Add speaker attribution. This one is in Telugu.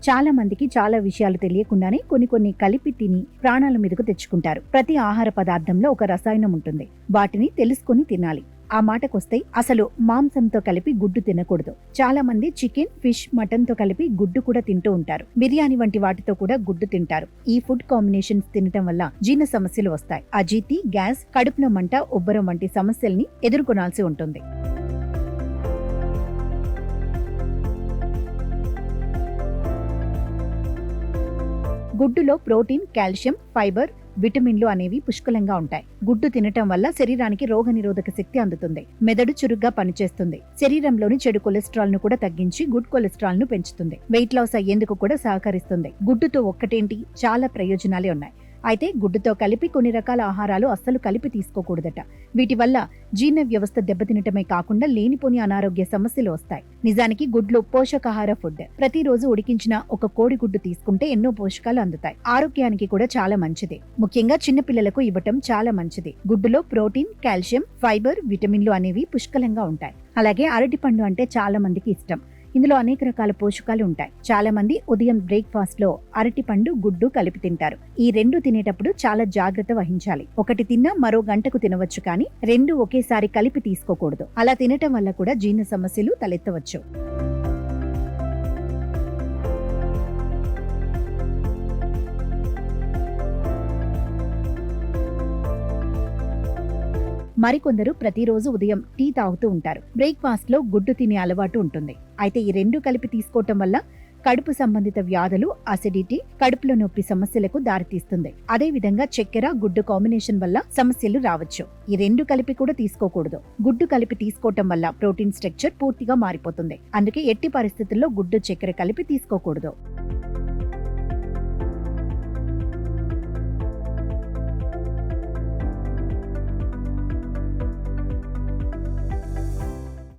Speaker 1: చాలా మందికి చాలా విషయాలు తెలియకుండానే కొన్ని కలిపి తిని ప్రాణాల మీదకు తెచ్చుకుంటారు. ప్రతి ఆహార పదార్థంలో ఒక రసాయనం ఉంటుంది. వాటిని తెలుసుకొని తినాలి. ఆ మాటకొస్తే అసలు మాంసంతో కలిపి గుడ్డు తినకూడదు. చాలా మంది చికెన్, ఫిష్, మటన్ తో కలిపి గుడ్డు కూడా తింటూ ఉంటారు. బిర్యానీ వంటి వాటితో కూడా గుడ్డు తింటారు. ఈ ఫుడ్ కాంబినేషన్స్ తినటం వల్ల జీర్ణ సమస్యలు వస్తాయి. అజీర్తి, గ్యాస్, కడుపులో మంట, ఉబ్బరం వంటి సమస్యల్ని ఎదుర్కొనాల్సి ఉంటుంది. గుడ్డులో ప్రోటీన్, కాల్షియం, ఫైబర్, విటమిన్లు అనేవి పుష్కలంగా ఉంటాయి. గుడ్డు తినటం వల్ల శరీరానికి రోగనిరోధక శక్తి అందుతుంది. మెదడు చురుగ్గా పనిచేస్తుంది. శరీరంలోని చెడు కొలెస్ట్రాల్ ను కూడా తగ్గించి గుడ్ కొలెస్ట్రాల్ ను పెంచుతుంది. వెయిట్ లాస్ అయ్యేందుకు కూడా సహకరిస్తుంది. గుడ్డుతో ఒక్కటేంటి, చాలా ప్రయోజనాలే ఉన్నాయి. అయితే గుడ్డుతో కలిపి కొన్ని రకాల ఆహారాలు అస్సలు కలిపి తీసుకోకూడదట. వీటి వల్ల జీర్ణ వ్యవస్థ దెబ్బతినటమే కాకుండా లేనిపోని అనారోగ్య సమస్యలు వస్తాయి. నిజానికి గుడ్లు పోషకాహార ఫుడ్. ప్రతిరోజు ఉడికించిన ఒక కోడిగుడ్డు తీసుకుంటే ఎన్నో పోషకాలు అందుతాయి. ఆరోగ్యానికి కూడా చాలా మంచిది. ముఖ్యంగా చిన్నపిల్లలకు ఇవ్వటం చాలా మంచిది. గుడ్డులో ప్రోటీన్, కాల్షియం, ఫైబర్, విటమిన్లు అనేవి పుష్కలంగా ఉంటాయి. అలాగే అరటిపండు అంటే చాలా మందికి ఇష్టం. ఇందులో అనేక రకాల పోషకాలు ఉంటాయి. చాలా మంది ఉదయం బ్రేక్ఫాస్ట్ లో అరటిపండు, గుడ్డు కలిపి తింటారు. ఈ రెండు తినేటప్పుడు చాలా జాగ్రత్త వహించాలి. ఒకటి తిన్నా మరో గంటకు తినవచ్చు, కానీ రెండు ఒకేసారి కలిపి తీసుకోకూడదు. అలా తినటం వల్ల కూడా జీర్ణ సమస్యలు తలెత్తవచ్చు. మరికొందరు ప్రతిరోజు ఉదయం టీ తాగుతూ ఉంటారు. బ్రేక్ఫాస్ట్ లో గుడ్డు తినే అలవాటు ఉంటుంది. అయితే ఈ రెండు కలిపి తీసుకోవటం వల్ల కడుపు సంబంధిత వ్యాధులు, అసిడిటీ, కడుపులో నొప్పి సమస్యలకు దారితీస్తుంది. అదే విధంగా చక్కెర, గుడ్డు కాంబినేషన్ వల్ల సమస్యలు రావచ్చు. ఈ రెండు కలిపి కూడా తీసుకోకూడదు. గుడ్డు కలిపి తీసుకోవటం వల్ల ప్రోటీన్ స్ట్రక్చర్ పూర్తిగా మారిపోతుంది. అందుకే ఎట్టి పరిస్థితుల్లో గుడ్డు, చక్కెర కలిపి తీసుకోకూడదు.